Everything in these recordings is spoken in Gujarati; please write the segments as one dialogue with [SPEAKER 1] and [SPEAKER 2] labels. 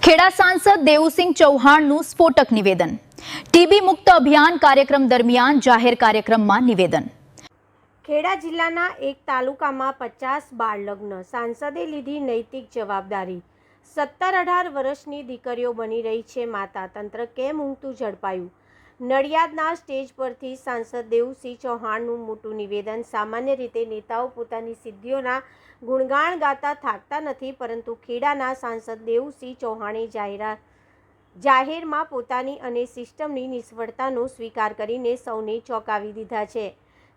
[SPEAKER 1] ખેડા સાંસદ દેવુસિંહ ચૌહાણનું સ્ફોટક નિવેદન। ટીબી મુક્ત અભિયાન કાર્યક્રમ દરમિયાન જાહેર કાર્યક્રમમાં નિવેદન।
[SPEAKER 2] ખેડા જિલ્લાના એક તાલુકામાં 50 બાળ લગ્ન, સાંસદે લીધી નૈતિક જવાબદારી। 17-18 વર્ષની દીકરીઓ બની રહી છે માતા, તંત્ર કેમ ઊંઘતું ઝડપાયું? નડિયાદના સ્ટેજ પરથી સાંસદ દેવુસિંહ ચૌહાણનું મોટું નિવેદન। સામાન્ય રીતે નેતાઓ પોતાની સિદ્ધિઓના ગુણગાન ગાતા થાકતા નથી, પરંતુ ખેડાના સાંસદ દેવુસિંહ ચૌહાણે જાહેરમાં પોતાની અને સિસ્ટમની નિષ્ફળતાનો સ્વીકાર કરીને સૌને ચોંકાવી દીધા છે।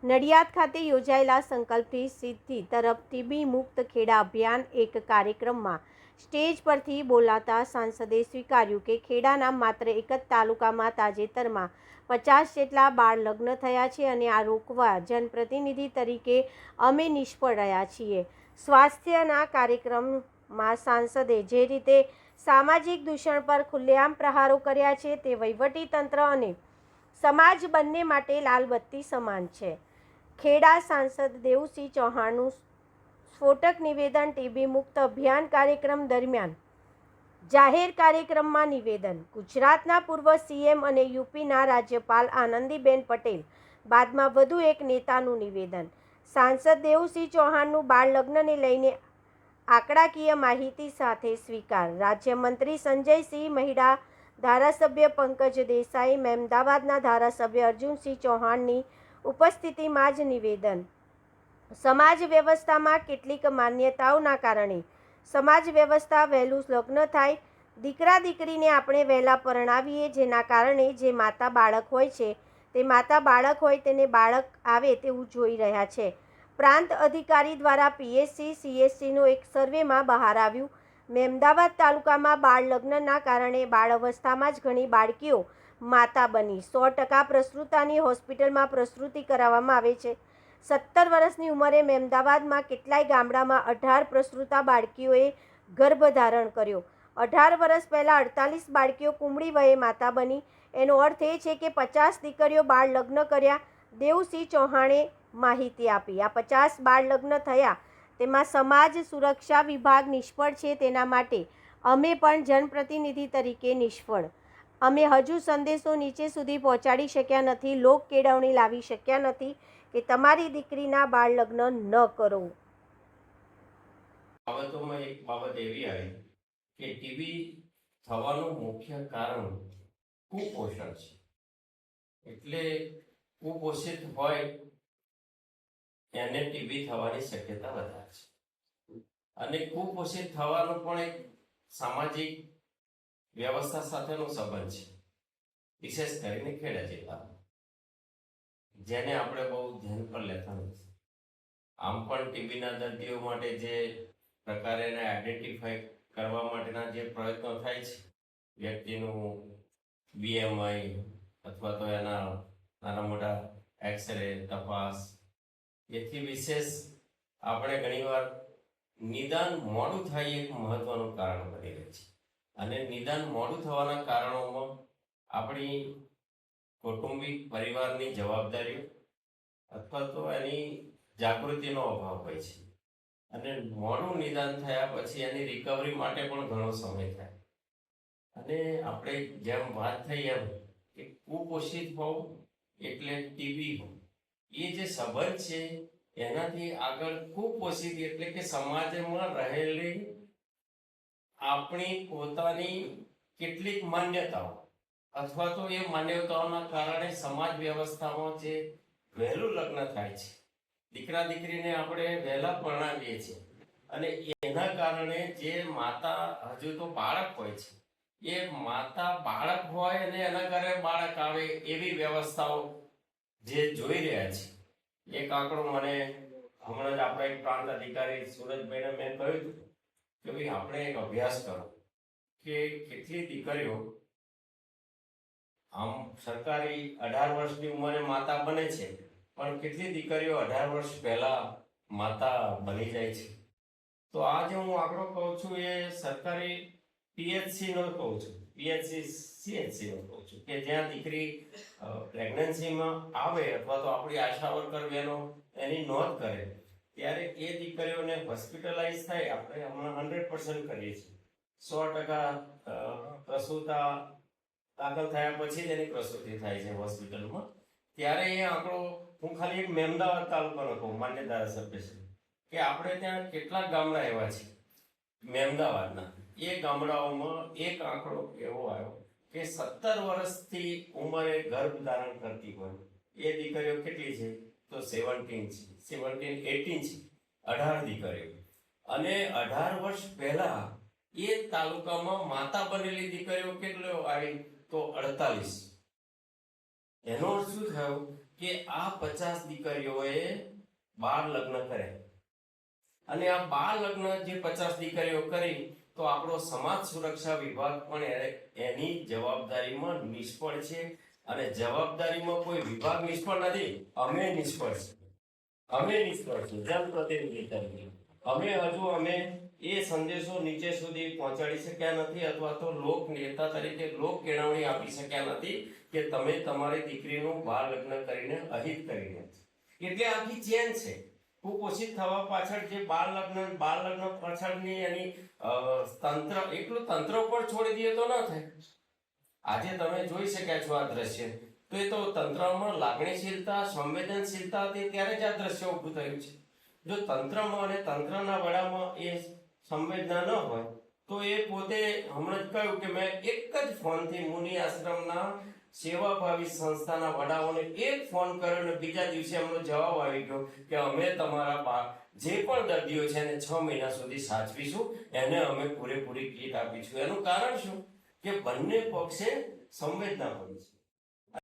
[SPEAKER 2] નડિયાદ ખાતે યોજાયેલા સંકલ્પથી સિદ્ધિ તરફ ટીબી મુક્ત ખેડા અભિયાન એક કાર્યક્રમમાં સ્ટેજ પરથી બોલાતા સાંસદે સ્વીકાર્યું કે ખેડાના માત્ર એક જ તાલુકામાં તાજેતરમાં 50 જેટલા બાળ લગ્ન થયા છે અને આ રોકવા જનપ્રતિનિધિ તરીકે અમે નિષ્ફળ રહ્યા છીએ। સ્વાસ્થ્યના કાર્યક્રમમાં સાંસદે જે રીતે સામાજિક દૂષણ પર ખુલ્લેઆમ પ્રહારો કર્યા છે તે વહીવટી તંત્ર અને સમાજ બંને માટે લાલબત્તી સમાન છે। ખેડા સાંસદ દેવુસિંહ ચૌહાણનું સ્ફોટક નિવેદન। ટીબી મુક્ત અભિયાન કાર્યક્રમ દરમિયાન જાહેર કાર્યક્રમમાં નિવેદન। ગુજરાતના પૂર્વ સીએમ અને યુપીના રાજ્યપાલ આનંદીબેન પટેલ બાદમાં વધુ એક નેતાનું નિવેદન। સાંસદ દેવુસિંહ ચૌહાણનું બાળ લગ્નને લઈને આંકડાકીય માહિતી સાથે સ્વીકાર। રાજ્યમંત્રી સંજયસિંહ મહિડા, ધારાસભ્ય પંકજ દેસાઈ, મહેમદાવાદના ધારાસભ્ય અર્જુનસિંહ ચૌહાણની ઉપસ્થિતિમાં જ નિવેદન। સમાજ વ્યવસ્થામાં કેટલીક માન્યતાઓના કારણે સમાજ વ્યવસ્થા વહેલું લગ્ન થાય, દીકરા દીકરીને આપણે વહેલા પરણાવીએ, જેના કારણે જે માતા બાળક હોય છે તે માતા બાળક હોય તેને બાળક આવે તેવું જોઈ રહ્યા છે। પ્રાંત અધિકારી દ્વારા પીએસસી સીએસસીનો એક સર્વેમાં બહાર આવ્યું, મહેમદાવાદ તાલુકામાં બાળ લગ્નના કારણે બાળ અવસ્થામાં જ ઘણી બાળકીઓ માતા બની। 100% પ્રસૂતાની હોસ્પિટલમાં પ્રસૂતિ કરાવવામાં આવે છે। 17 વર્ષની ઉંમરે મહેમદાવાદમાં કેટલાય ગામડામાં 18 પ્રસૂતા બાળકીઓએ ગર્ભધારણ કર્યો। 18 વર્ષ પહેલાં 48 બાળકીઓ કુમળી વયે માતા બની। એનો અર્થ એ છે કે 50 દીકરીઓ બાળ લગ્ન કર્યા। દેવુસિંહ ચૌહાણે માહિતી આપી, આ 50 બાળ લગ્ન થયા તેમાં સમાજ સુરક્ષા વિભાગ નિષ્ફળ છે, તેના માટે અમે પણ જનપ્રતિનિધિ તરીકે નિષ્ફળ। અમે હજુ સંદેશો નીચે સુધી પહોંચાડી શક્યા નથી, લોક કેળવણી લાવી શક્યા નથી કે તમારી દીકરીના બાળ લગ્ન ન કરો।
[SPEAKER 3] બાબતોમાં એક બાબત એવી આવી કે ટીબી થવાનું મુખ્ય કારણ કુપોષણ છે। એટલે કુપોષિત હોય એને ટીબી થવાની શક્યતા વધારે છે અને કુપોષિત થવાનો પણ એક સામાજિક વ્યવસ્થા સાથેનો સંબંધ છે, વિશેષ કરીને ખેડા જિલ્લામાં, જેને આપણે બહુ ધ્યાન પર લેતા નથી। આમ પણ ટીબીના દર્દીઓ માટે જે પ્રકારે એને આઈડેન્ટિફાઈ કરવા માટેના જે પ્રયત્નો થાય છે, વ્યક્તિનું બીએમઆઈ અથવા તો એના નાના મોટા એક્સરે તપાસ, એથી વિશેષ આપણે ઘણીવાર નિદાન મોડું થાય એક મહત્વનું કારણ બની રહે છે અને નિદાન મોડું થવાના કારણોમાં આપણી કૌટુંબિક પરિવારની જવાબદારીઓ અથવા તો એની જાગૃતિનો અભાવ હોય છે અને મોડું નિદાન થયા પછી એની રિકવરી માટે પણ ઘણો સમય થાય અને આપણે જેમ વાત થઈ એમ કે કુપોષિત હોવું એટલે ટીબી હોવું, એ જે સંબંધ છે એનાથી આગળ કુપોષિત એટલે કે સમાજમાં રહેલી આપણી પોતાની કેટલીક માન્યતાઓ અથવા તો એ માન્યતાઓના કારણે સમાજ વ્યવસ્થામાં જે વહેલું લગ્ન થાય છે, દીકરા દીકરીને આપણે વહેલા પરણાવીએ છીએ અને એના કારણે જે માતા હજુ તો બાળક હોય છે, એ માતા બાળક હોય અને એના ઘરે બાળક આવે એવી વ્યવસ્થાઓ જે જોઈ રહ્યા છે। એક આંકડો મને હમણાં જ આપણા એક પ્રાંત અધિકારી સુરજભાઈને મેં કહ્યું હતું કે ભાઈ આપણે એક અભ્યાસ કરો કે કેટલી દીકરીઓ આમ સરકારી 18 વર્ષની ઉંમરે માતા બને છે, પણ કેટલી દીકરીઓ 18 વર્ષ પહેલા માતા બની જાય છે। તો આ જે હું આંકડો કહું છું એ સરકારી પીએચસી નો કહું છું, પીએચસી સીએચસી નો કહું છું કે જ્યાં દીકરી પ્રેગ્નન્સીમાં આવે અથવા તો આપણી આશા વર્કર બહેનો એની નોંધ કરે ત્યારે એ દીકરીઓને હોસ્પિટલાઇઝ થાય, આપણે હમણાં 100% કરીએ છીએ, 100% પ્રસૂતા દાખલ થયા પછી જ એની પ્રસૂતિ થાય છે હોસ્પિટલમાં. ત્યારે એ આંકડો હું ખાલી એક મહેમદાવાદ તાલુકાનો કહું, માન્ય ધારાસભ્ય કે આપણે ત્યાં કેટલાક ગામડા એવા છે મહેમદાવાદના, એ ગામડાઓમાં એક આંકડો એવો આવ્યો કે 17 વર્ષથી ઉંમરે ગર્ભ ધારણ કરતી હોય એ દીકરીઓ કેટલી છે તો 17 છે, 18 છે, 18 દીકરીઓ. અને 18 વર્ષ પહેલા એ તાલુકામાં માતા બનેલી દીકરીઓ કેટલો આવી તો 48. એનો અર્થ શું થયો કે આ 50 દીકરીઓએ બાળ લગ્ન કર્યા. અને આ બાળ લગ્ન જે 50 દીકરીઓ કરી તો આપણો સમાજ સુરક્ષા વિભાગ પણ એની જવાબદારીમાં નિષ્ફળ છે. અને જવાબદારીમાં કોઈ વિભાગ નિષ્ફળ નથી, અમે નિષ્ફળ છીએ. અમે નિષ્ફળ છીએ જનપ્રતિનિધિ તરીકે. અમે એ સંદેશો નીચે સુધી પહોંચાડી શક્યા નથી, અથવા તો લોક નેતા તરીકે લોક કેળવણી આપી શક્યા નથી કે તમે તમારી દીકરીનું બાળ લગ્ન કરીને અહિત કરીને. એટલે આખી ચેન છે. કુપોષિત થવા પાછળ જે બાળ લગ્ન પાછળની એની તંત્ર, એકલું તંત્ર પર છોડી દઈએ તો ન થાય. આજે તમે જોઈ શક્યા છો આ દ્રશ્ય, તો એ તો તંત્રમાં લાગણીશીલતા, સંવેદનશીલતા હતી ત્યારે જ આ દ્રશ્ય ઊભું થયું છે. જો તંત્રમાં અને તંત્રના વડામાં એ સંવેદના ન હોય તો એ પોતે હમણાં જ કહ્યું કે મેં એક જ ફોનથી મુનિ આશ્રમના સેવાભાવી સંસ્થાના વડાઓને એક ફોન કર્યો અને બીજા દિવસે એમનો જવાબ આવી ગયો કે અમે તમારા જે પણ દર્દીઓ છે એને 6 મહિના સુધી સાચવીશું, એને અમે પૂરેપૂરી કીટ આપીશું. એનું કારણ શું કે બંને પક્ષે સંવેદના પડી છે.